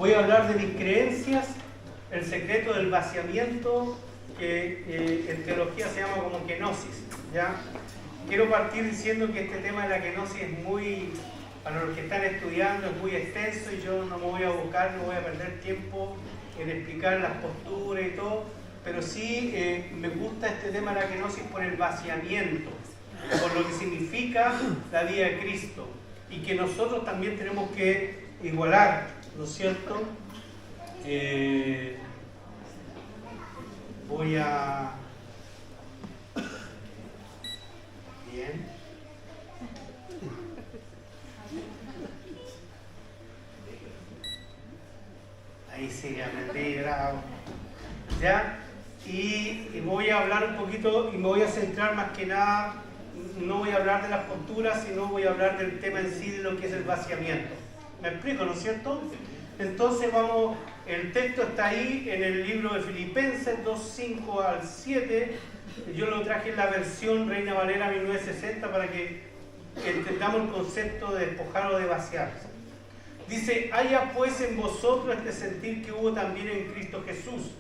Voy a hablar de mis creencias, el secreto del vaciamiento, que en teología se llama como kenosis, ¿ya? Quiero partir diciendo que este tema de la kenosis es muy, para los que están estudiando, es muy extenso y yo no me voy a abocar, no voy a perder tiempo en explicar las posturas y todo, pero sí me gusta este tema de la kenosis por el vaciamiento, por lo que significa la vida de Cristo y que nosotros también tenemos que igualar, ¿no es cierto? Voy a... Bien. Ahí sí, aprendí, grabo. ¿Ya? Y voy a hablar un poquito y me voy a centrar más que nada, no voy a hablar de las posturas, sino voy a hablar del tema en sí de lo que es el vaciamiento. ¿Me explico, no es cierto? Entonces vamos, el texto está ahí en el libro de Filipenses 2:5 al 7. Yo lo traje en la versión Reina Valera 1960 para que entendamos el concepto de despojar o de vaciarse. Dice: haya pues en vosotros este sentir que hubo también en Cristo Jesús,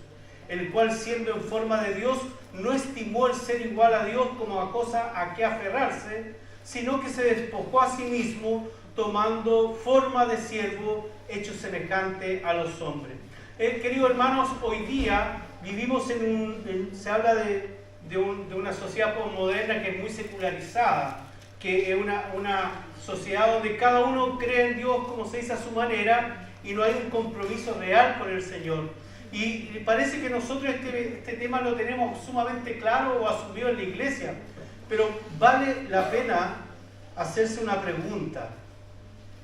el cual siendo en forma de Dios no estimó el ser igual a Dios como a cosa a que aferrarse, sino que se despojó a sí mismo, tomando forma de siervo, hecho semejante a los hombres. Queridos hermanos, hoy día vivimos se habla de una sociedad posmoderna que es muy secularizada, que es una sociedad donde cada uno cree en Dios, como se dice, a su manera, y no hay un compromiso real con el Señor. Y parece que nosotros este tema lo tenemos sumamente claro o asumido en la iglesia, pero vale la pena hacerse una pregunta.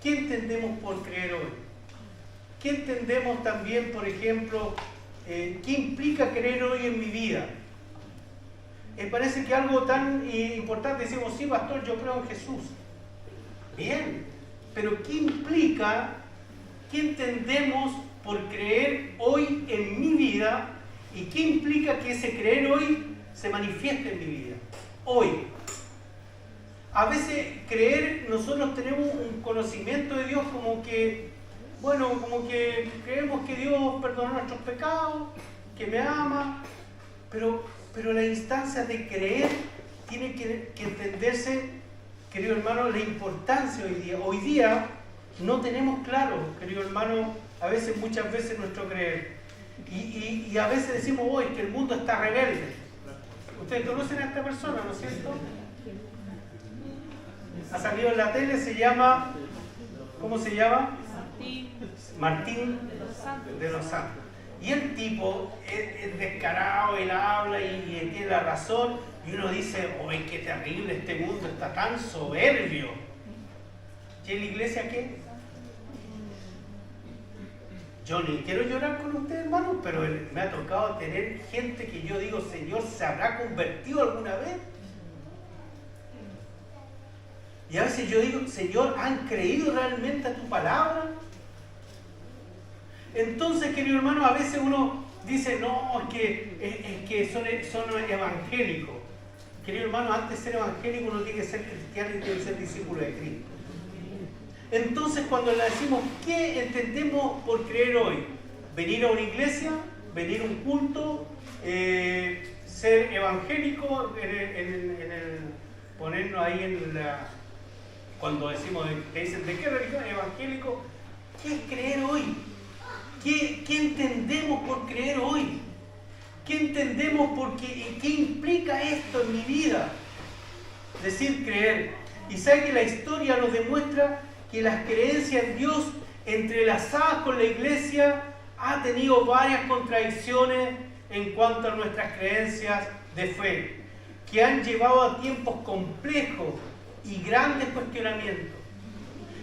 ¿Qué entendemos por creer hoy? ¿Qué entendemos también, por ejemplo, qué implica creer hoy en mi vida? Parece que algo tan importante, decimos, sí, pastor, yo creo en Jesús. Bien, pero ¿qué implica, qué entendemos por creer hoy en mi vida y qué implica que ese creer hoy se manifieste en mi vida? Hoy. A veces creer, nosotros tenemos un conocimiento de Dios como que, bueno, como que creemos que Dios perdona nuestros pecados, que me ama, pero la instancia de creer tiene que entenderse, querido hermano, la importancia hoy día. Hoy día no tenemos claro, querido hermano, muchas veces nuestro creer. Y a veces decimos hoy que el mundo está rebelde. Ustedes conocen a esta persona, ¿no es cierto? Ha salido en la tele, se llama, ¿cómo se llama? Martín de los Santos. Y el tipo es descarado, él habla y tiene la razón, y uno dice, ¡ay, qué terrible, este mundo está tan soberbio! ¿Y en la iglesia qué? Yo ni quiero llorar con ustedes, hermanos, pero me ha tocado tener gente que yo digo, Señor, ¿se habrá convertido alguna vez? Y a veces yo digo, Señor, ¿han creído realmente a tu palabra? Entonces, querido hermano, a veces uno dice, no, es que son evangélicos. Querido hermano, antes de ser evangélico uno tiene que ser cristiano y tiene que ser discípulo de Cristo. Entonces, cuando le decimos, ¿qué entendemos por creer hoy? Venir a una iglesia, venir a un culto, ser evangélico, ponernos ahí en la... Cuando decimos, te dicen, ¿de qué religión? Evangélico. ¿Qué es creer hoy? ¿Qué entendemos por creer hoy? ¿Qué entendemos qué implica esto en mi vida? Decir creer. Y sabe que la historia nos demuestra que las creencias en Dios, entrelazadas con la iglesia, ha tenido varias contradicciones en cuanto a nuestras creencias de fe, que han llevado a tiempos complejos y grandes cuestionamientos.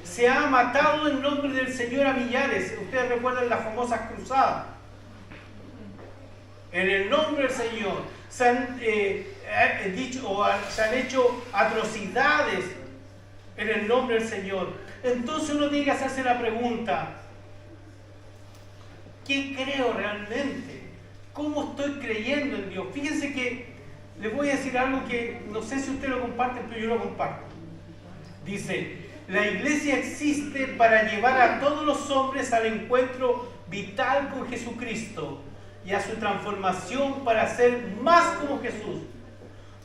Se ha matado en nombre del Señor a millares. Ustedes recuerdan las famosas cruzadas. En el nombre del Señor se han hecho atrocidades en el nombre del Señor. Entonces uno tiene que hacerse la pregunta, ¿qué creo realmente? ¿Cómo estoy creyendo en Dios? Fíjense que les voy a decir algo que no sé si ustedes lo comparten, pero yo lo comparto. Dice, La iglesia existe para llevar a todos los hombres al encuentro vital con Jesucristo y a su transformación para ser más como Jesús.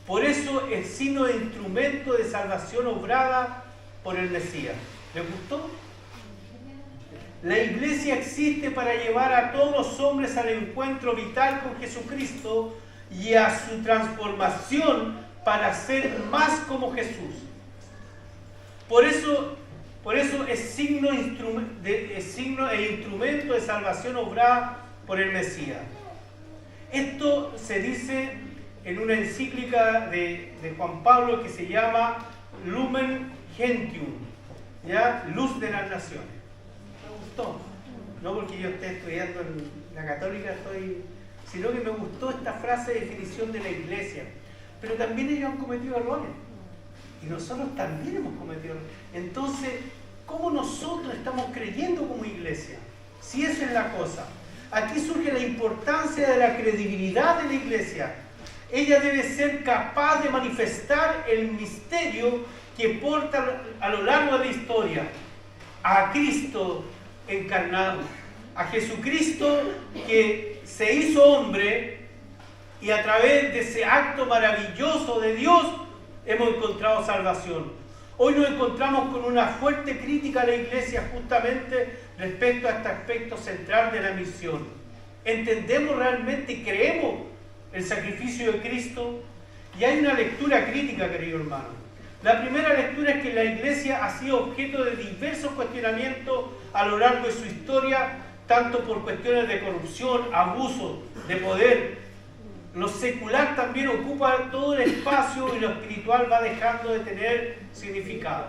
Por eso es signo de instrumento de salvación obrada por el Mesías. ¿Les gustó? La iglesia existe para llevar a todos los hombres al encuentro vital con Jesucristo y a su transformación para ser más como Jesús. Por eso es signo e instrumento de salvación obrada por el Mesías. Esto se dice en una encíclica de Juan Pablo que se llama Lumen Gentium, ¿ya? Luz de las Naciones. Me gustó, no porque yo esté estudiando en la católica, sino que me gustó esta frase de definición de la iglesia. Pero también ellos han cometido errores. Y nosotros también hemos cometido errores. Entonces, ¿cómo nosotros estamos creyendo como iglesia? Si esa es la cosa. Aquí surge la importancia de la credibilidad de la iglesia. Ella debe ser capaz de manifestar el misterio que porta a lo largo de la historia. A Cristo encarnado. A Jesucristo que se hizo hombre y a través de ese acto maravilloso de Dios hemos encontrado salvación. Hoy nos encontramos con una fuerte crítica a la iglesia justamente respecto a este aspecto central de la misión. ¿Entendemos realmente y creemos el sacrificio de Cristo? Y hay una lectura crítica, querido hermano. La primera lectura es que la iglesia ha sido objeto de diversos cuestionamientos a lo largo de su historia, tanto por cuestiones de corrupción, abuso de poder. Lo secular también ocupa todo el espacio y lo espiritual va dejando de tener significado.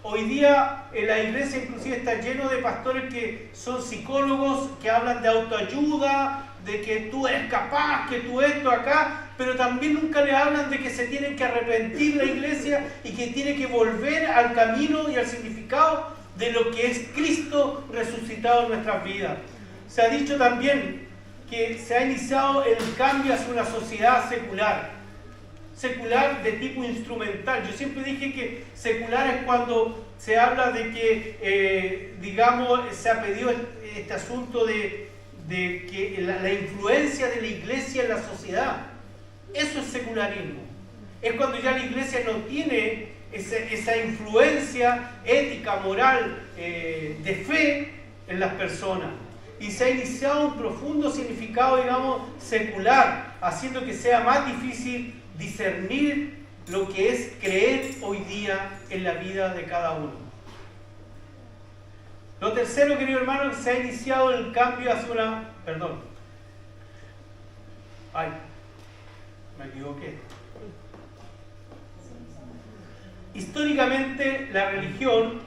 Hoy día en la iglesia inclusive está lleno de pastores que son psicólogos, que hablan de autoayuda, de que tú eres capaz, que tú esto acá, pero también nunca le hablan de que se tiene que arrepentir la iglesia y que tiene que volver al camino y al significado de lo que es Cristo resucitado en nuestras vidas. Se ha dicho también que se ha iniciado el cambio hacia una sociedad secular de tipo instrumental. Yo siempre dije que secular es cuando se habla de que, se ha pedido este asunto de que la influencia de la iglesia en la sociedad. Eso es secularismo. Es cuando ya la iglesia no tiene esa influencia ética, moral, de fe en las personas. Y se ha iniciado un profundo significado, secular, haciendo que sea más difícil discernir lo que es creer hoy día en la vida de cada uno. Lo tercero, querido hermano, se ha iniciado el cambio hacia una... me equivoqué. Históricamente, la religión...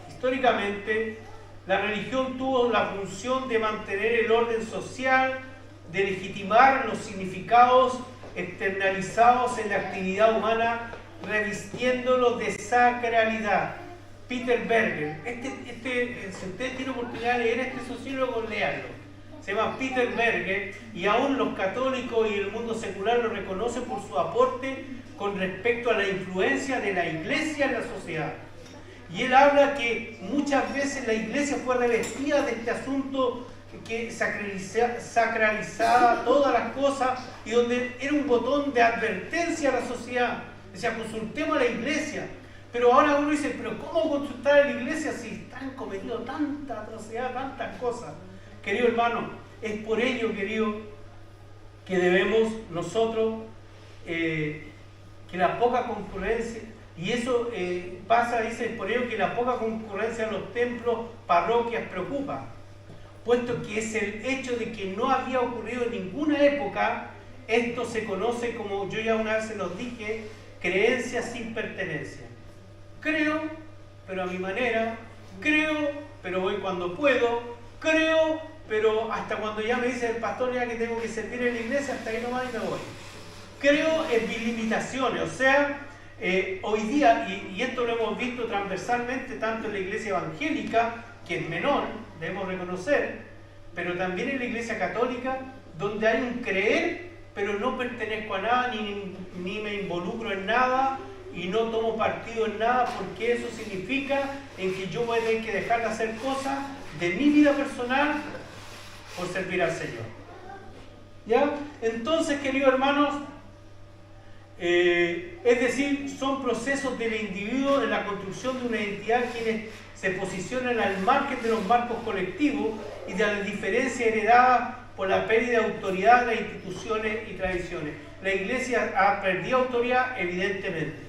Históricamente, la religión tuvo la función de mantener el orden social, de legitimar los significados externalizados en la actividad humana, revistiéndolos de sacralidad. Peter Berger, si ustedes tienen oportunidad de leer este sociólogo, léanlo. Se llama Peter Berger y aún los católicos y el mundo secular lo reconocen por su aporte con respecto a la influencia de la iglesia en la sociedad. Y él habla que muchas veces la iglesia fue revestida de este asunto que sacralizaba todas las cosas y donde era un botón de advertencia a la sociedad. Decía, consultemos a la iglesia. Pero ahora uno dice, pero ¿cómo consultar a la iglesia si están cometiendo tanta atrocidad, tantas cosas? Querido hermano, es por ello, querido, que debemos nosotros, que la poca concurrencia, y eso pasa, dice, por ello que la poca concurrencia en los templos, parroquias, preocupa, puesto que es el hecho de que no había ocurrido en ninguna época. Esto se conoce como, yo ya una vez se los dije, creencia sin pertenencia. Creo, pero a mi manera, creo, pero voy cuando puedo, creo, pero hasta cuando ya me dice el pastor ya que tengo que servir en la iglesia, hasta ahí nomás y me voy. Creo en mis limitaciones, o sea, hoy día, y esto lo hemos visto transversalmente tanto en la iglesia evangélica, que es menor, debemos reconocer, pero también en la iglesia católica, donde hay un creer, pero no pertenezco a nada, ni me involucro en nada, y no tomo partido en nada, porque eso significa en que yo voy a tener que dejar de hacer cosas de mi vida personal por servir al Señor. ¿Ya? Entonces, queridos hermanos, es decir, son procesos del individuo en la construcción de una identidad quienes se posicionan al margen de los marcos colectivos y de las diferencias heredadas por la pérdida de autoridad de las instituciones y tradiciones. La iglesia ha perdido autoridad, evidentemente.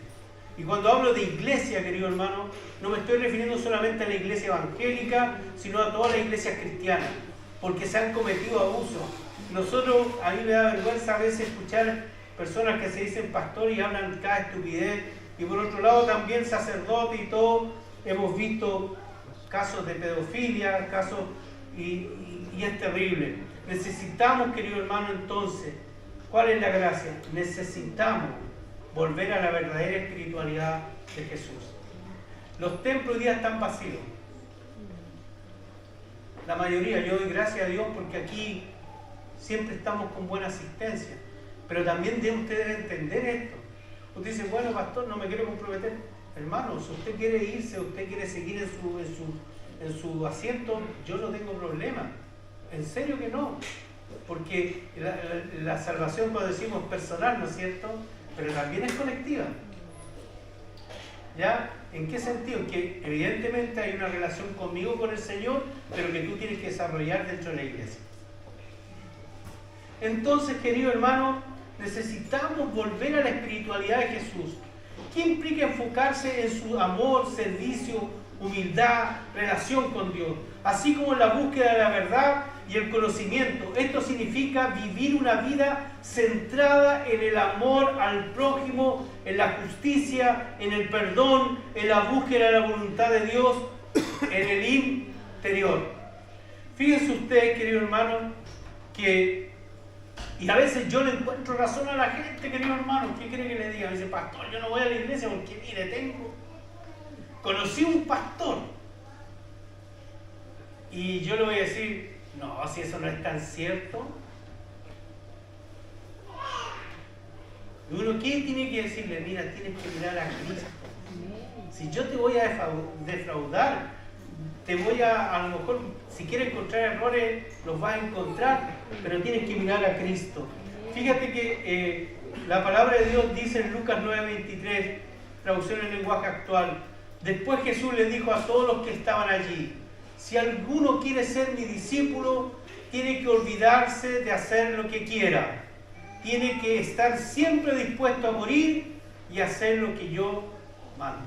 Y cuando hablo de iglesia, querido hermano, no me estoy refiriendo solamente a la iglesia evangélica, sino a todas las iglesias cristianas, porque se han cometido abusos. Nosotros, a mí me da vergüenza a veces escuchar personas que se dicen pastor y hablan cada estupidez, y por otro lado también sacerdotes y todo, hemos visto casos de pedofilia, casos, y es terrible. Necesitamos, querido hermano, entonces, ¿cuál es la gracia? Necesitamos volver a la verdadera espiritualidad de Jesús. Los templos hoy día están vacíos. La mayoría, yo doy gracias a Dios porque aquí siempre estamos con buena asistencia. Pero también ustedes deben entender esto. Usted dice, bueno, pastor, no me quiero comprometer. Hermano, si usted quiere irse, usted quiere seguir en su asiento, yo no tengo problema. En serio que no. Porque la salvación, cuando decimos personal, ¿no es cierto? Pero también es colectiva. ¿Ya? ¿En qué sentido? Que evidentemente hay una relación conmigo, con el Señor, pero que tú tienes que desarrollar dentro de la iglesia. Entonces, querido hermano, necesitamos volver a la espiritualidad de Jesús. ¿Qué implica enfocarse en su amor, servicio, humildad, relación con Dios? Así como en la búsqueda de la verdad y el conocimiento. Esto significa vivir una vida centrada en el amor al prójimo, en la justicia, en el perdón, en la búsqueda de la voluntad de Dios, en el interior. Fíjense ustedes, querido hermano, que, y a veces yo le encuentro razón a la gente, querido hermano, ¿qué quiere que le diga? Me dice, pastor, yo no voy a la iglesia porque, mire, conocí un pastor. Y yo le voy a decir, no, si eso no es tan cierto. Y uno, ¿qué tiene que decirle? Mira, tienes que mirar a Cristo. Si yo te voy a defraudar, te voy a lo mejor, si quieres encontrar errores, los vas a encontrar, pero tienes que mirar a Cristo. Fíjate que la palabra de Dios dice en Lucas 9:23, traducción en lenguaje actual, después Jesús le dijo a todos los que estaban allí, si alguno quiere ser mi discípulo, tiene que olvidarse de hacer lo que quiera. Tiene que estar siempre dispuesto a morir y hacer lo que yo mando.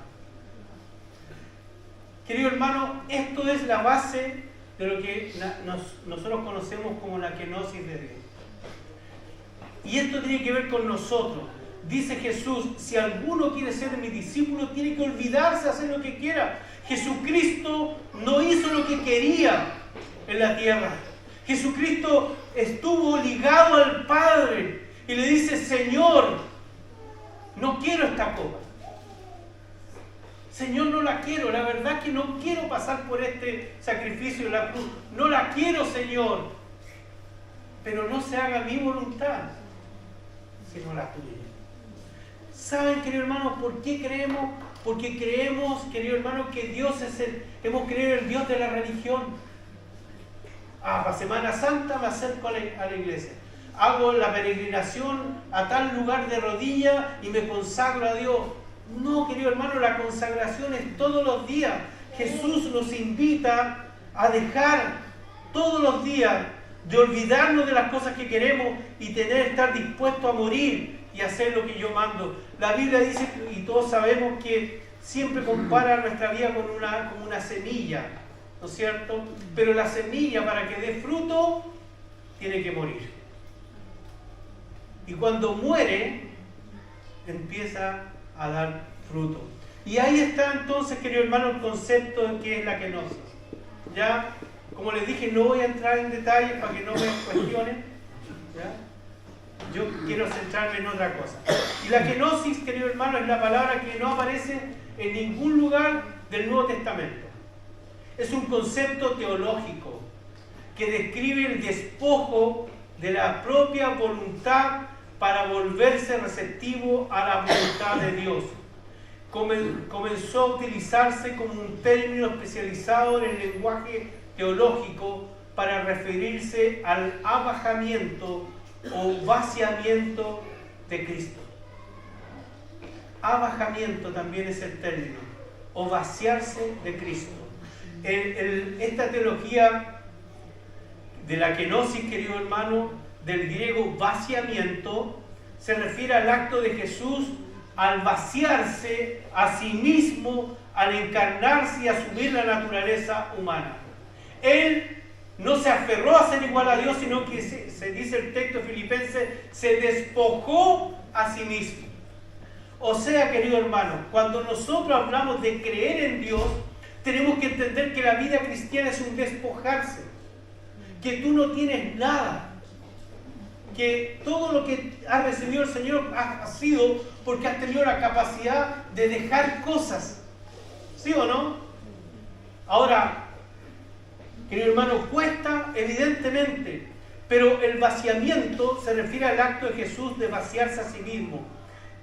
Querido hermano, esto es la base de lo que nosotros conocemos como la kenosis de Dios. Y esto tiene que ver con nosotros. Dice Jesús, si alguno quiere ser mi discípulo, tiene que olvidarse de hacer lo que quiera. Jesucristo no hizo lo que quería en la tierra. Jesucristo estuvo ligado al Padre y le dice, Señor, no quiero esta copa. Señor, no la quiero. La verdad que no quiero pasar por este sacrificio de la cruz. No la quiero, Señor. Pero no se haga mi voluntad, sino la tuya. ¿Saben, querido hermano, por qué creemos? Porque creemos, querido hermano, que Dios es hemos creído el Dios de la religión. Para Semana Santa me acerco a la iglesia. Hago la peregrinación a tal lugar de rodillas y me consagro a Dios. No, querido hermano, la consagración es todos los días. Jesús nos invita a dejar todos los días de olvidarnos de las cosas que queremos y estar dispuestos a morir y hacer lo que yo mando. La Biblia dice, y todos sabemos, que siempre compara nuestra vida con una semilla, ¿no es cierto? Pero la semilla, para que dé fruto, tiene que morir. Y cuando muere, empieza a dar fruto. Y ahí está entonces, querido hermano, el concepto de qué es la kenosis. Ya, como les dije, no voy a entrar en detalles para que no me cuestionen. ¿Ya? Yo quiero centrarme en otra cosa. Y la kenosis, querido hermano, es la palabra que no aparece en ningún lugar del Nuevo Testamento. Es un concepto teológico que describe el despojo de la propia voluntad para volverse receptivo a la voluntad de Dios. comenzó a utilizarse como un término especializado en el lenguaje teológico para referirse al abajamiento o vaciamiento de Cristo. Abajamiento también es el término, o vaciarse de Cristo. Esta teología de la kenosis, querido hermano, del griego vaciamiento, se refiere al acto de Jesús al vaciarse a sí mismo, al encarnarse y asumir la naturaleza humana. Él no se aferró a ser igual a Dios, sino que se dice el texto filipense, se despojó a sí mismo. O sea, querido hermano, cuando nosotros hablamos de creer en Dios, tenemos que entender que la vida cristiana es un despojarse, que tú no tienes nada, que todo lo que has recibido el Señor ha sido porque has tenido la capacidad de dejar cosas. ¿Sí o no? Ahora, querido hermano, cuesta evidentemente, pero el vaciamiento se refiere al acto de Jesús de vaciarse a sí mismo.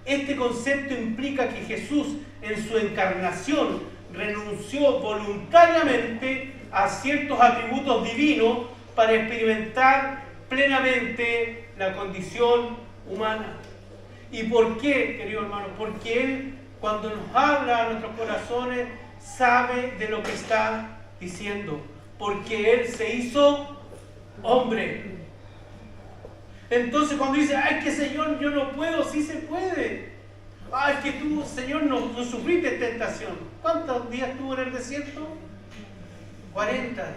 Este concepto implica que Jesús en su encarnación renunció voluntariamente a ciertos atributos divinos para experimentar plenamente la condición humana. ¿Y por qué, querido hermano? Porque Él, cuando nos habla a nuestros corazones, sabe de lo que está diciendo. Porque Él se hizo hombre. Entonces cuando dice, ay, que Señor, yo no puedo, sí se puede. Ay, que tú, Señor, no sufriste tentación. ¿Cuántos días estuvo en el desierto? 40 días.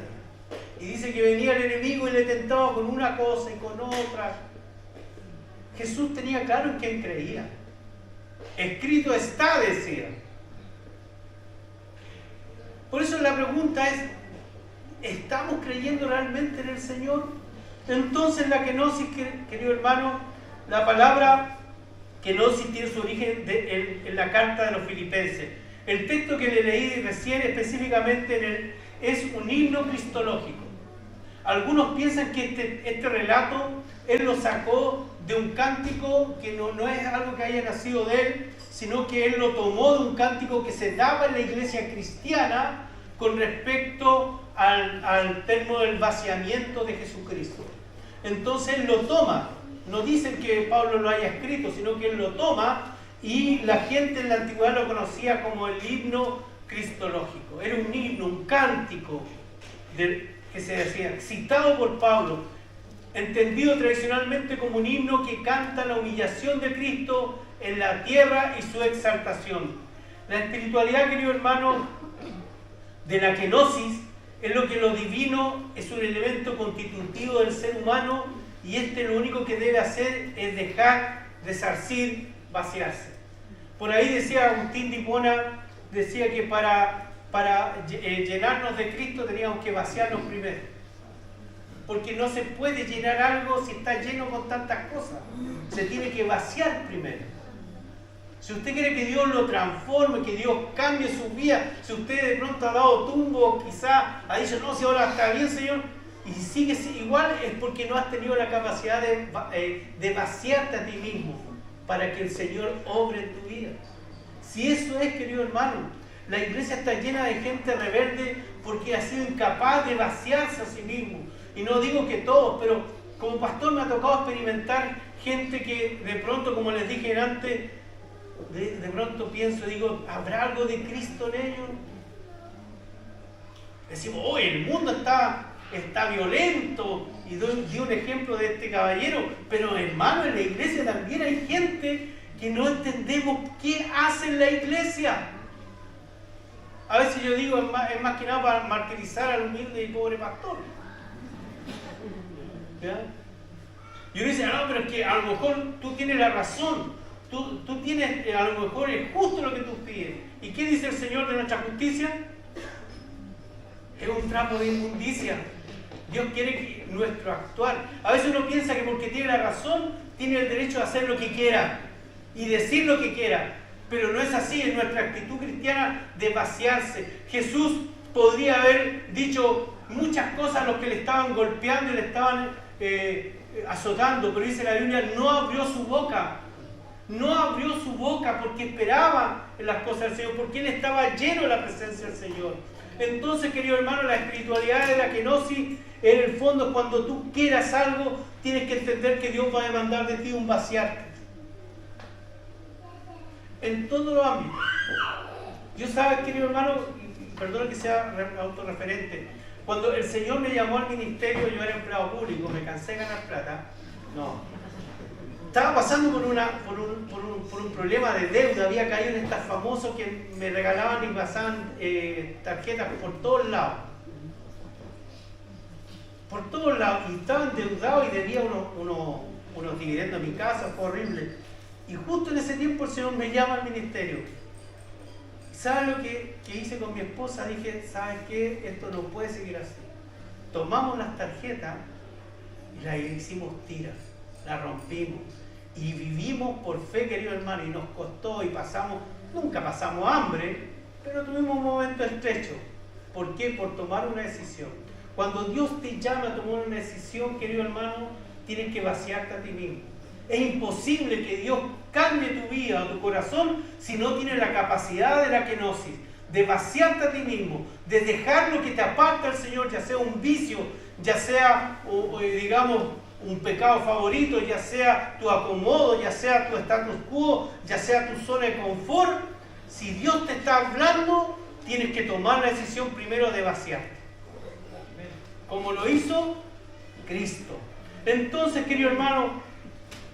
Y dice que venía el enemigo y le tentaba con una cosa y con otra. Jesús tenía claro en quién creía. Escrito está, decía. Por eso la pregunta es, ¿estamos creyendo realmente en el Señor? Entonces la kenosis, querido hermano, la palabra kenosis tiene su origen en la carta de los Filipenses. El texto que le leí recién específicamente es un himno cristológico. Algunos piensan que este relato él lo sacó de un cántico que no es algo que haya nacido de él, sino que él lo tomó de un cántico que se daba en la iglesia cristiana con respecto al término del vaciamiento de Jesucristo. Entonces él lo toma, no dicen que Pablo lo haya escrito, sino que él lo toma y la gente en la antigüedad lo conocía como el himno cristológico. Era un himno, un cántico que se decía, citado por Pablo, entendido tradicionalmente como un himno que canta la humillación de Cristo en la tierra y su exaltación. La espiritualidad, querido hermano, de la kenosis es lo que lo divino es un elemento constitutivo del ser humano y lo único que debe hacer es dejar, resarcir, vaciarse. Por ahí decía Agustín de Hipona, decía que para llenarnos de Cristo teníamos que vaciarnos primero. Porque no se puede llenar algo si está lleno con tantas cosas. Se tiene que vaciar primero. Si usted quiere que Dios lo transforme, que Dios cambie su vida, si usted de pronto ha dado tumbo, quizá ha dicho, no, si ahora está bien, Señor, y sigue igual, es porque no has tenido la capacidad de vaciarte a ti mismo para que el Señor obre en tu vida. Si eso es, querido hermano, la iglesia está llena de gente rebelde porque ha sido incapaz de vaciarse a sí mismo. Y no digo que todos, pero como pastor me ha tocado experimentar gente que de pronto, como les dije antes, de pronto pienso, digo, ¿habrá algo de Cristo en ellos? Decimos, oh, el mundo está violento, y di un ejemplo de este caballero, pero hermano, en la iglesia también hay gente que no entendemos qué hace en la iglesia. A veces yo digo, es más que nada para martirizar al humilde y pobre pastor. ¿Ya? Y uno dice, no, pero es que a lo mejor tú tienes la razón, tú tienes, a lo mejor es justo lo que tú pides. ¿Y qué dice el Señor de nuestra justicia? Es un trapo de inmundicia. Dios quiere que nuestro actuar. A veces uno piensa que porque tiene la razón, tiene el derecho a hacer lo que quiera y decir lo que quiera. Pero no es así, es nuestra actitud cristiana de vaciarse. Jesús podría haber dicho muchas cosas a los que le estaban golpeando y le estaban azotando, pero dice la Biblia, no abrió su boca. No abrió su boca porque esperaba en las cosas del Señor, porque él estaba lleno de la presencia del Señor. Entonces, querido hermano, la espiritualidad de la kenosis, en el fondo, cuando tú quieras algo, tienes que entender que Dios va a demandar de ti un vaciarte. En todos los ámbitos. Yo sabes, querido hermano, perdón que sea autorreferente, cuando el Señor me llamó al ministerio, yo era empleado público, me cansé de ganar plata. No. Estaba pasando por un problema de deuda, había caído en estas famosos que me regalaban y pasaban tarjetas por todos lados. Por todos lados. Y estaba endeudado y debía unos dividendos a mi casa, fue horrible. Y justo en ese tiempo el Señor me llama al ministerio. ¿Sabes lo que hice con mi esposa? Dije, ¿sabes qué? Esto no puede seguir así. Tomamos las tarjetas y las hicimos tiras, las rompimos. Y vivimos por fe, querido hermano, y nos costó y nunca pasamos hambre, pero tuvimos un momento estrecho. ¿Por qué? Por tomar una decisión. Cuando Dios te llama a tomar una decisión, querido hermano, tienes que vaciarte a ti mismo. Es imposible que Dios cambie tu vida o tu corazón si no tienes la capacidad de la kenosis, de vaciarte a ti mismo, de dejar lo que te aparta del Señor, ya sea un vicio, ya sea, digamos, un pecado favorito, ya sea tu acomodo, ya sea tu status quo, ya sea tu zona de confort. Si Dios te está hablando, tienes que tomar la decisión primero de vaciarte. Como lo hizo Cristo. Entonces, querido hermano,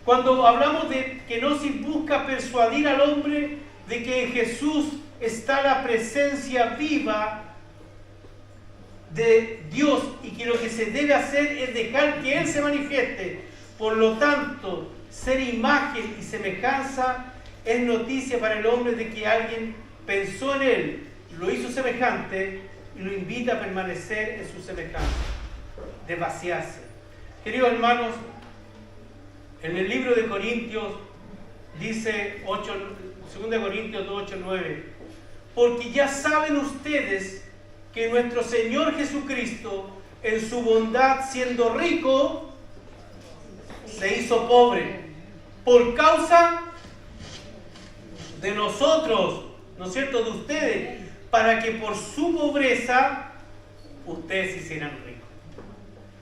cuando hablamos de kenosis, busca persuadir al hombre de que en Jesús está la presencia viva de Dios y que lo que se debe hacer es dejar que Él se manifieste. Por lo tanto, ser imagen y semejanza es noticia para el hombre de que alguien pensó en Él, lo hizo semejante y lo invita a permanecer en su semejanza, de vaciarse. Queridos hermanos, en el libro de Corintios dice 2 Corintios 2:8-9, porque ya saben ustedes que nuestro Señor Jesucristo, en su bondad, siendo rico, se hizo pobre, por causa de nosotros, ¿no es cierto?, de ustedes, para que por su pobreza ustedes se hicieran ricos.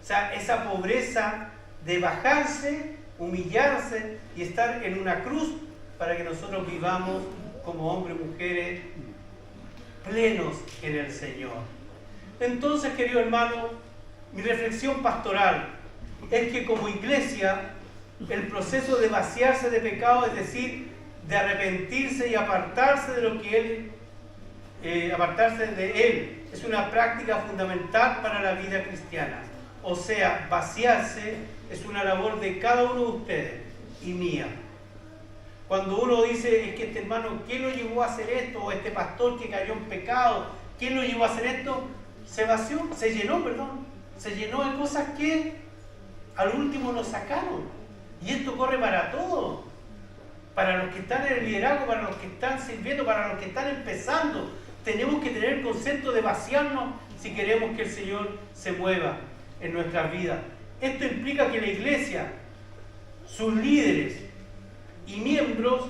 O sea, esa pobreza de bajarse, humillarse y estar en una cruz para que nosotros vivamos como hombres y mujeres plenos en el Señor. Entonces, querido hermano, mi reflexión pastoral es que como iglesia, el proceso de vaciarse de pecado, es decir, de arrepentirse y apartarse de lo que apartarse de Él, es una práctica fundamental para la vida cristiana. O sea, vaciarse es una labor de cada uno de ustedes y mía. Cuando uno dice, es que este hermano, ¿quién lo llevó a hacer esto? O este pastor que cayó en pecado, ¿quién lo llevó a hacer esto? Se llenó de cosas que al último lo sacaron. Y esto corre para todos. Para los que están en el liderazgo, para los que están sirviendo, para los que están empezando. Tenemos que tener el concepto de vaciarnos si queremos que el Señor se mueva en nuestras vidas. Esto implica que la iglesia, sus líderes y miembros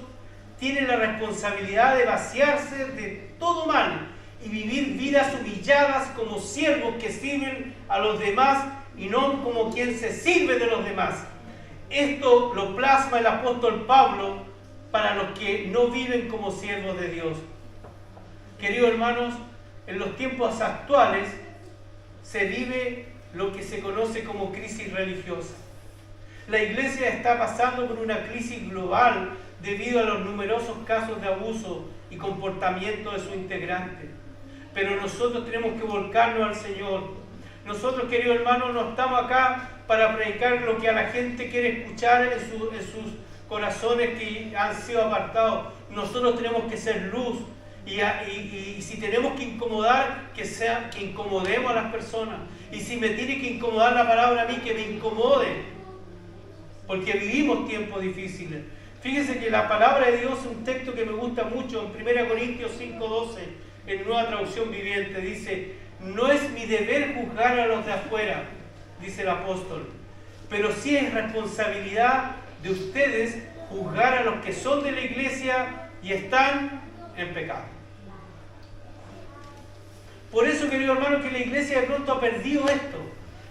tienen la responsabilidad de vaciarse de todo mal y vivir vidas humilladas como siervos que sirven a los demás y no como quien se sirve de los demás. Esto lo plasma el apóstol Pablo para los que no viven como siervos de Dios. Queridos hermanos, en los tiempos actuales se vive lo que se conoce como crisis religiosa. La iglesia está pasando por una crisis global debido a los numerosos casos de abuso y comportamiento de sus integrantes. Pero nosotros tenemos que volcarnos al Señor. Nosotros, queridos hermanos, no estamos acá para predicar lo que a la gente quiere escuchar en sus corazones que han sido apartados. Nosotros tenemos que ser luz. Y si tenemos que incomodar, que incomodemos a las personas. Y si me tiene que incomodar la palabra a mí, que me incomode. Porque vivimos tiempos difíciles. Fíjense que la palabra de Dios es un texto que me gusta mucho. En 1 Corintios 5:12, en Nueva Traducción Viviente, dice: no es mi deber juzgar a los de afuera, dice el apóstol, pero sí es responsabilidad de ustedes juzgar a los que son de la iglesia y están en pecado. Por eso, querido hermano, que la iglesia de pronto ha perdido esto.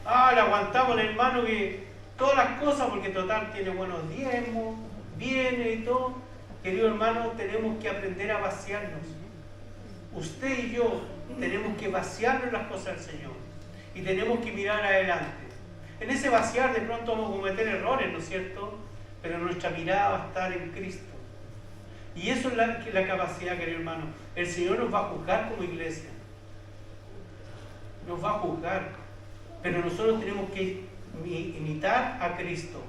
Le aguantamos al hermano que todas las cosas, porque total tiene buenos diezmos, viene y todo. Querido hermano, tenemos que aprender a vaciarnos. Usted y yo tenemos que vaciarnos las cosas del Señor y tenemos que mirar adelante. En ese vaciar de pronto vamos a cometer errores, ¿no es cierto? Pero nuestra mirada va a estar en Cristo. Y eso es la capacidad, querido hermano. El Señor nos va a juzgar como iglesia. Nos va a juzgar. Pero nosotros tenemos que imitar a Cristo.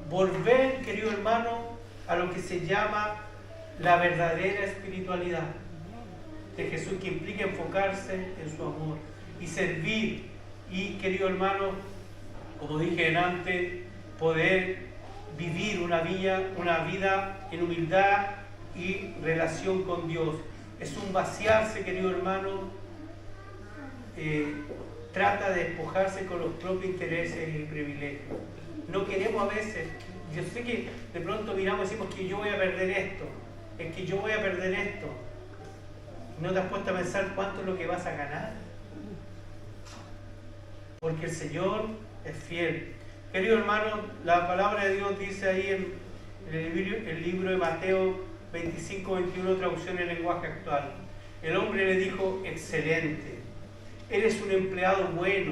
Volver, querido hermano, a lo que se llama la verdadera espiritualidad de Jesús, que implica enfocarse en su amor y servir. Y, querido hermano, como dije antes, poder vivir una vida en humildad y relación con Dios. Es un vaciarse, querido hermano. Trata de despojarse con los propios intereses y privilegios. No queremos a veces, yo sé que de pronto miramos y decimos que yo voy a perder esto, es que yo voy a perder esto. ¿No te has puesto a pensar cuánto es lo que vas a ganar? Porque el Señor es fiel. Querido hermano, la palabra de Dios dice ahí en el libro de Mateo 25-21, traducción en lenguaje actual. El hombre le dijo: excelente, eres un empleado bueno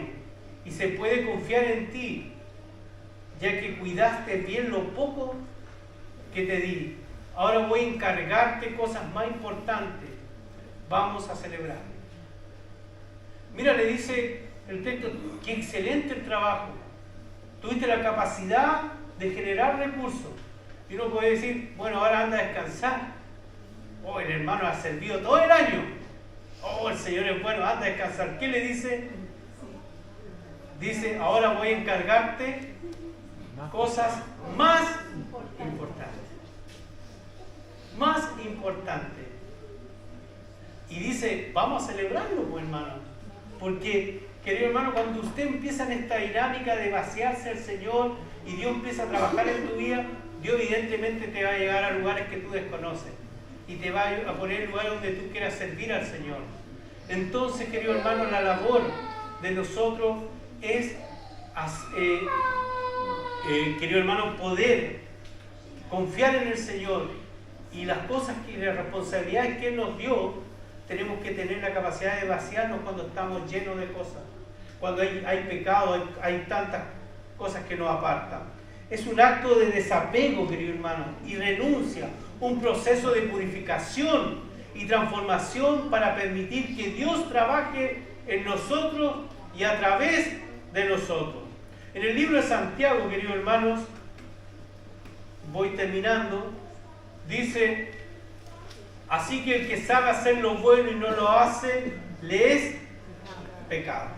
y se puede confiar en ti, ya que cuidaste bien lo poco que te di. Ahora voy a encargarte cosas más importantes. Vamos a celebrar. Mira, le dice el texto, qué excelente el trabajo. Tuviste la capacidad de generar recursos. Y uno puede decir, bueno, ahora anda a descansar. Oh, el hermano ha servido todo el año. Oh, el Señor es bueno, anda a descansar. ¿Qué le dice? Dice, ahora voy a encargarte cosas más importantes. Más importantes. Y dice, vamos a celebrarlo, pues, hermano. Porque, querido hermano, cuando usted empieza en esta dinámica de vaciarse al Señor y Dios empieza a trabajar en tu vida, Dios evidentemente te va a llevar a lugares que tú desconoces y te va a poner en lugares donde tú quieras servir al Señor. Entonces, querido hermano, la labor de nosotros es, querido hermano, poder confiar en el Señor y las cosas y las responsabilidades que Él nos dio. Tenemos que tener la capacidad de vaciarnos cuando estamos llenos de cosas, cuando hay pecado, hay tantas cosas que nos apartan. Es un acto de desapego, querido hermano, y renuncia, un proceso de purificación y transformación para permitir que Dios trabaje en nosotros y a través de nosotros. En el libro de Santiago, queridos hermanos, voy terminando, dice: así que el que sabe hacer lo bueno y no lo hace, le es pecado.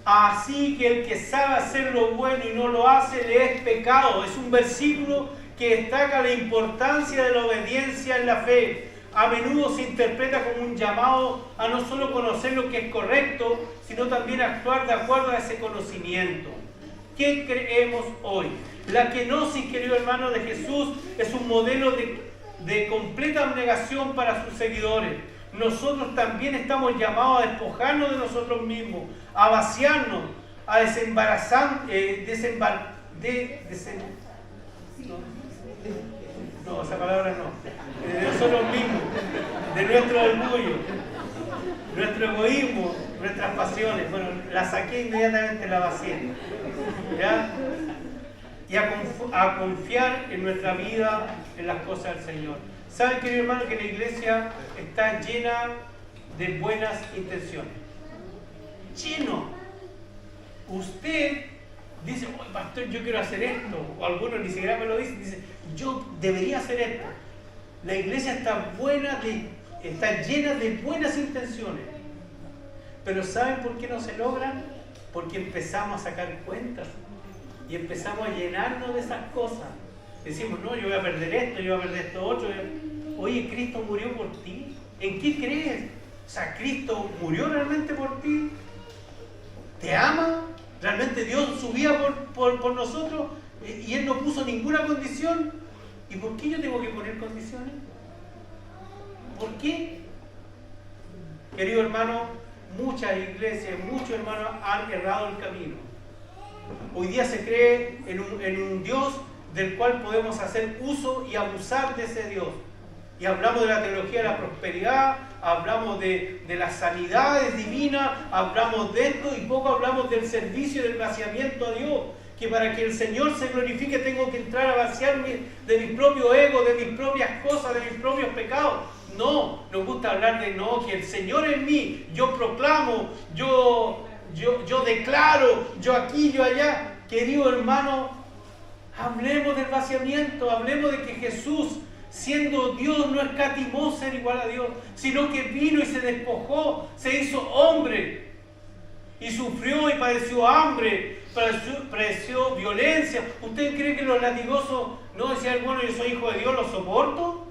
Así que el que sabe hacer lo bueno y no lo hace, le es pecado. Es un versículo que destaca la importancia de la obediencia en la fe. A menudo se interpreta como un llamado a no solo conocer lo que es correcto, sino también actuar de acuerdo a ese conocimiento. ¿Qué creemos hoy? La kenosis, querido hermano, de Jesús es un modelo de completa abnegación para sus seguidores. Nosotros también estamos llamados a despojarnos de nosotros mismos, a vaciarnos, a no, esa palabra no, de nosotros mismos, de nuestro orgullo, nuestro egoísmo, nuestras pasiones. Bueno, la saqué inmediatamente, la vacié, ¿ya? Y a confiar en nuestra vida, en las cosas del Señor. ¿Saben, querido hermano, que la iglesia está llena de buenas intenciones? Lleno. Usted dice, oh, pastor, yo quiero hacer esto. O algunos ni siquiera me lo dicen, dicen, yo debería hacer esto. La iglesia está llena de buenas intenciones. Pero ¿saben por qué no se logran? Porque empezamos a sacar cuentas. Y empezamos a llenarnos de esas cosas. Decimos, no, yo voy a perder esto, yo voy a perder esto otro. Oye, Cristo murió por ti. ¿En qué crees? O sea, ¿Cristo murió realmente por ti? ¿Te ama? ¿Realmente Dios subía por nosotros y Él no puso ninguna condición? ¿Y por qué yo tengo que poner condiciones? ¿Por qué? Querido hermano, muchas iglesias, muchos hermanos han errado el camino. Hoy día se cree en un Dios del cual podemos hacer uso y abusar de ese Dios. Y hablamos de la teología de la prosperidad, hablamos de las sanidades divinas, hablamos de esto y poco hablamos del servicio y del vaciamiento a Dios. Que para que el Señor se glorifique tengo que entrar a vaciarme de mi propio ego, de mis propias cosas, de mis propios pecados. No, nos gusta hablar de no, que el Señor en mí, yo proclamo, yo declaro, yo aquí, yo allá. Querido hermano, hablemos del vaciamiento, hablemos de que Jesús, siendo Dios, no escatimó ser igual a Dios, sino que vino y se despojó, se hizo hombre y sufrió y padeció hambre, padeció violencia. ¿Usted cree que los latigosos no decían, bueno, yo soy hijo de Dios, lo soporto?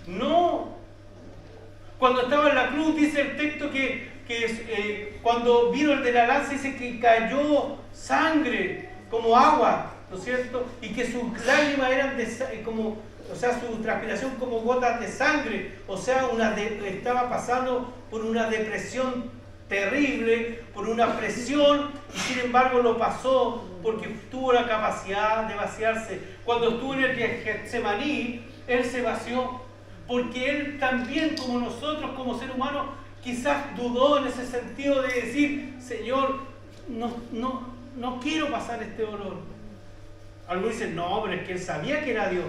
No. Cuando estaba en la cruz dice el texto que cuando vino el de la lanza dice que cayó sangre como agua, ¿no es cierto? Y que sus lágrimas eran su transpiración como gotas de sangre, o sea, estaba pasando por una depresión terrible, por una presión, y sin embargo lo pasó porque tuvo la capacidad de vaciarse. Cuando estuvo en el Getsemaní, Él se vació, porque Él también, como nosotros, como ser humano, quizás dudó en ese sentido de decir, Señor, no quiero pasar este dolor. Algunos dicen, no, pero es que Él sabía que era Dios.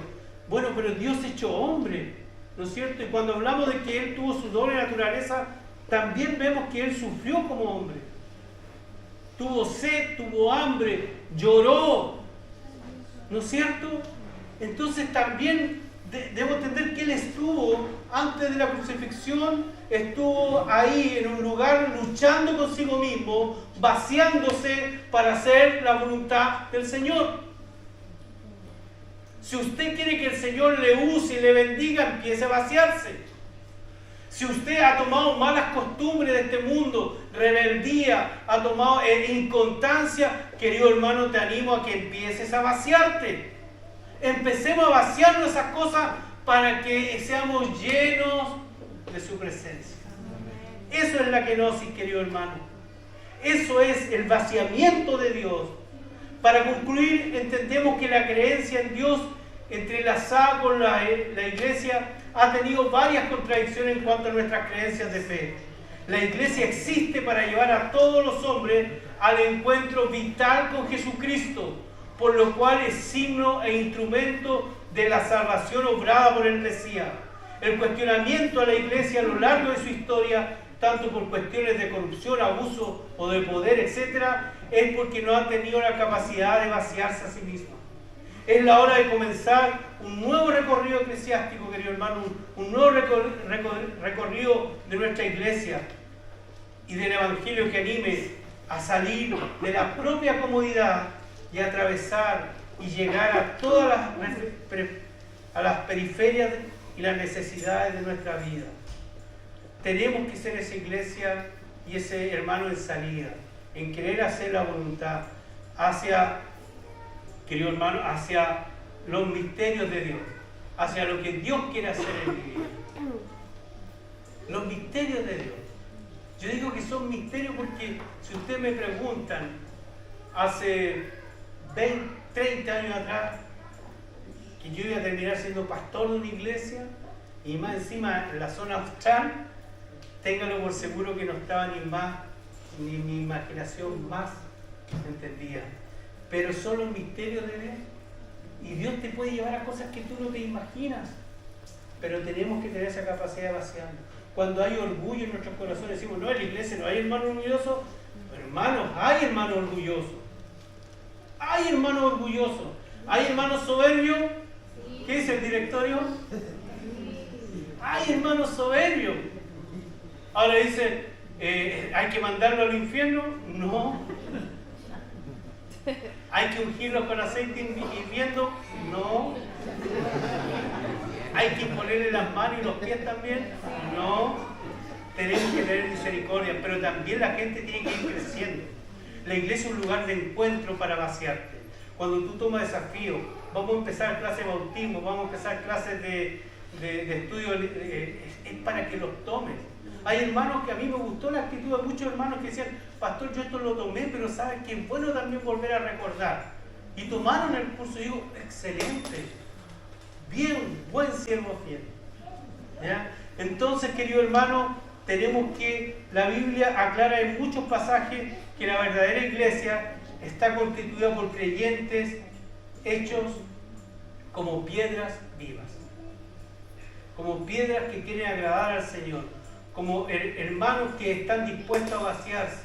Bueno, pero Dios hecho hombre, ¿no es cierto? Y cuando hablamos de que Él tuvo su doble naturaleza, también vemos que Él sufrió como hombre. Tuvo sed, tuvo hambre, lloró, ¿no es cierto? Entonces también debo entender que Él estuvo, antes de la crucifixión, estuvo ahí en un lugar luchando consigo mismo, vaciándose para hacer la voluntad del Señor. Si usted quiere que el Señor le use y le bendiga, empiece a vaciarse. Si usted ha tomado malas costumbres de este mundo, rebeldía, ha tomado inconstancia, querido hermano, te animo a que empieces a vaciarte. Empecemos a vaciarnos esas cosas para que seamos llenos de su presencia. Eso es la kenosis, querido hermano. Eso es el vaciamiento de Dios. Para concluir, entendemos que la creencia en Dios, entrelazada con la iglesia, ha tenido varias contradicciones en cuanto a nuestras creencias de fe. La iglesia existe para llevar a todos los hombres al encuentro vital con Jesucristo, por lo cual es signo e instrumento de la salvación obrada por el Mesías. El cuestionamiento a la iglesia a lo largo de su historia, tanto por cuestiones de corrupción, abuso o de poder, etc., es porque no ha tenido la capacidad de vaciarse a sí misma. Es la hora de comenzar un nuevo recorrido eclesiástico, querido hermano, un nuevo recorrido de nuestra iglesia y del Evangelio que anime a salir de la propia comodidad y atravesar y llegar a todas las periferias y las necesidades de nuestra vida. Tenemos que ser esa iglesia y ese hermano en salida, en querer hacer la voluntad hacia, querido hermano, hacia los misterios de Dios, hacia lo que Dios quiere hacer en mi vida. Los misterios de Dios. Yo digo que son misterios porque si ustedes me preguntan, hace 20, 30 años atrás, que yo iba a terminar siendo pastor de una iglesia, y más encima en la zona austral, ténganlo por seguro que no estaba ni mi imaginación más entendida. Pero son los misterios de Dios. Y Dios te puede llevar a cosas que tú no te imaginas. Pero tenemos que tener esa capacidad de vaciarnos. Cuando hay orgullo en nuestros corazones, decimos, no, en la iglesia no hay hermanos orgullosos. Hermanos, hay hermanos orgullosos. Hay hermanos orgullosos. Hay hermanos soberbios. ¿Qué dice el directorio? Hay hermanos soberbios. Ahora dice, ¿hay que mandarlo al infierno? No. ¿Hay que ungirlos con aceite hirviendo? No. ¿Hay que ponerle las manos y los pies también? No. Tenemos que tener misericordia, pero también la gente tiene que ir creciendo. La iglesia es un lugar de encuentro para vaciarte. Cuando tú tomas desafío, vamos a empezar clases de bautismo, vamos a empezar clases de estudio, es para que los tomes. Hay hermanos que a mí me gustó la actitud de muchos hermanos que decían, pastor, yo esto lo tomé, pero sabes que es bueno también volver a recordar. Y tomaron el curso y digo, excelente, bien, buen siervo fiel. ¿Ya? Entonces, querido hermano, tenemos que, la Biblia aclara en muchos pasajes que la verdadera iglesia está constituida por creyentes hechos como piedras vivas, como piedras que quieren agradar al Señor, como hermanos que están dispuestos a vaciarse.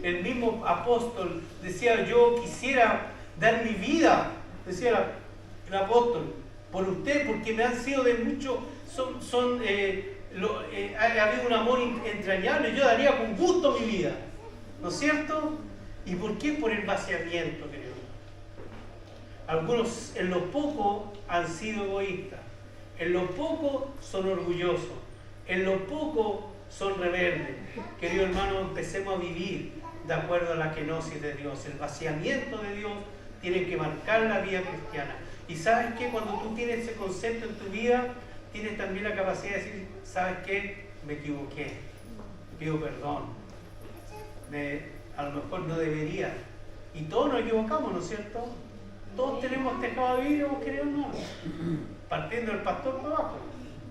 El mismo apóstol decía, yo quisiera dar mi vida, decía el apóstol, por usted, porque me han sido de mucho, ha habido un amor entrañable, yo daría con gusto mi vida, ¿no es cierto? ¿Y por qué? Por el vaciamiento, querido. Algunos en lo poco han sido egoístas, en lo poco son orgullosos, en lo poco son rebeldes. Querido hermano, empecemos a vivir de acuerdo a la kenosis de Dios. El vaciamiento de Dios tiene que marcar la vida cristiana. Y ¿sabes qué? Cuando tú tienes ese concepto en tu vida, tienes también la capacidad de decir, ¿sabes qué? Me equivoqué, pido perdón, a lo mejor no debería. Y todos nos equivocamos, ¿no es cierto? Todos tenemos tejado de vidrio, queridos hermanos, partiendo del pastor para abajo.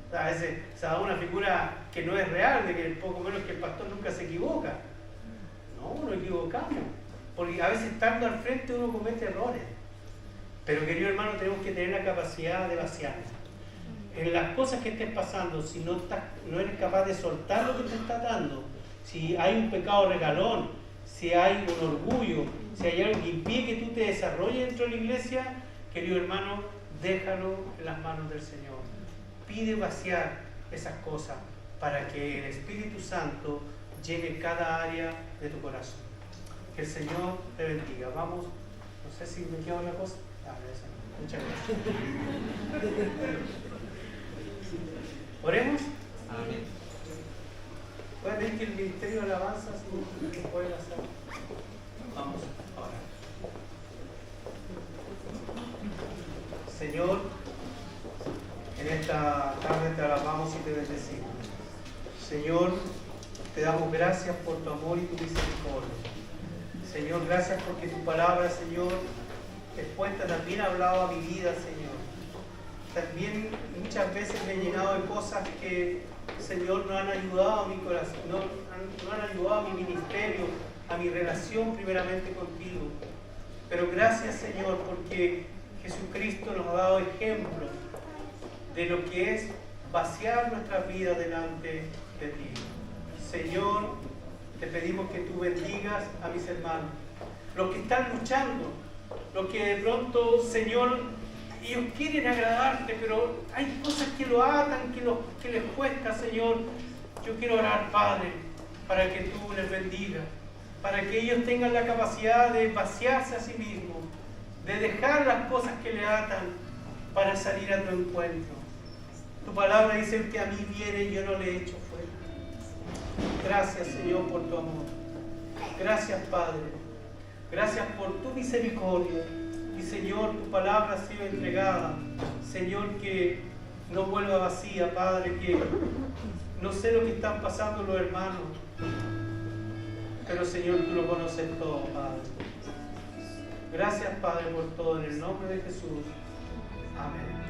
O sea, a veces se da una figura que no es real, de que poco menos que el pastor nunca se equivoca. No, nos equivocamos, porque a veces estando al frente uno comete errores. Pero, querido hermano, tenemos que tener la capacidad de vaciarnos. En las cosas que estés pasando, si no eres capaz de soltar lo que te está dando, si hay un pecado regalón, si hay un orgullo, si hay algo que impide que tú te desarrolles dentro de la iglesia, querido hermano, déjalo en las manos del Señor. Pide vaciar esas cosas para que el Espíritu Santo llene cada área de tu corazón. Que el Señor te bendiga. Vamos, no sé si me queda una cosa. Muchas gracias. Oremos. Amén. Voy a pedir que el ministerio de alabanza si pueden hacer. Vamos ahora. Señor, en esta tarde te alabamos y te bendecimos. Señor, te damos gracias por tu amor y tu misericordia. Señor, gracias porque tu palabra, Señor, expuesta también ha hablado a mi vida, Señor. También muchas veces me he llenado de cosas que, Señor, no han ayudado a mi corazón, no han ayudado a mi ministerio, a mi relación primeramente contigo. Pero gracias, Señor, porque Jesucristo nos ha dado ejemplo de lo que es vaciar nuestras vidas delante de ti. Señor, te pedimos que tú bendigas a mis hermanos, los que están luchando, los que de pronto, Señor, ellos quieren agradarte, pero hay cosas que lo atan, que les cuesta, Señor. Yo quiero orar, Padre, para que tú les bendigas, para que ellos tengan la capacidad de vaciarse a sí mismos, de dejar las cosas que le atan para salir a tu encuentro. Tu palabra dice que a mí viene y yo no le echo fuera. Gracias, Señor, por tu amor. Gracias, Padre. Gracias por tu misericordia. Y, Señor, tu palabra ha sido entregada. Señor, que no vuelva vacía, Padre, que no sé lo que están pasando los hermanos, pero, Señor, tú lo conoces todo, Padre. Gracias, Padre, por todo. En el nombre de Jesús. Amén.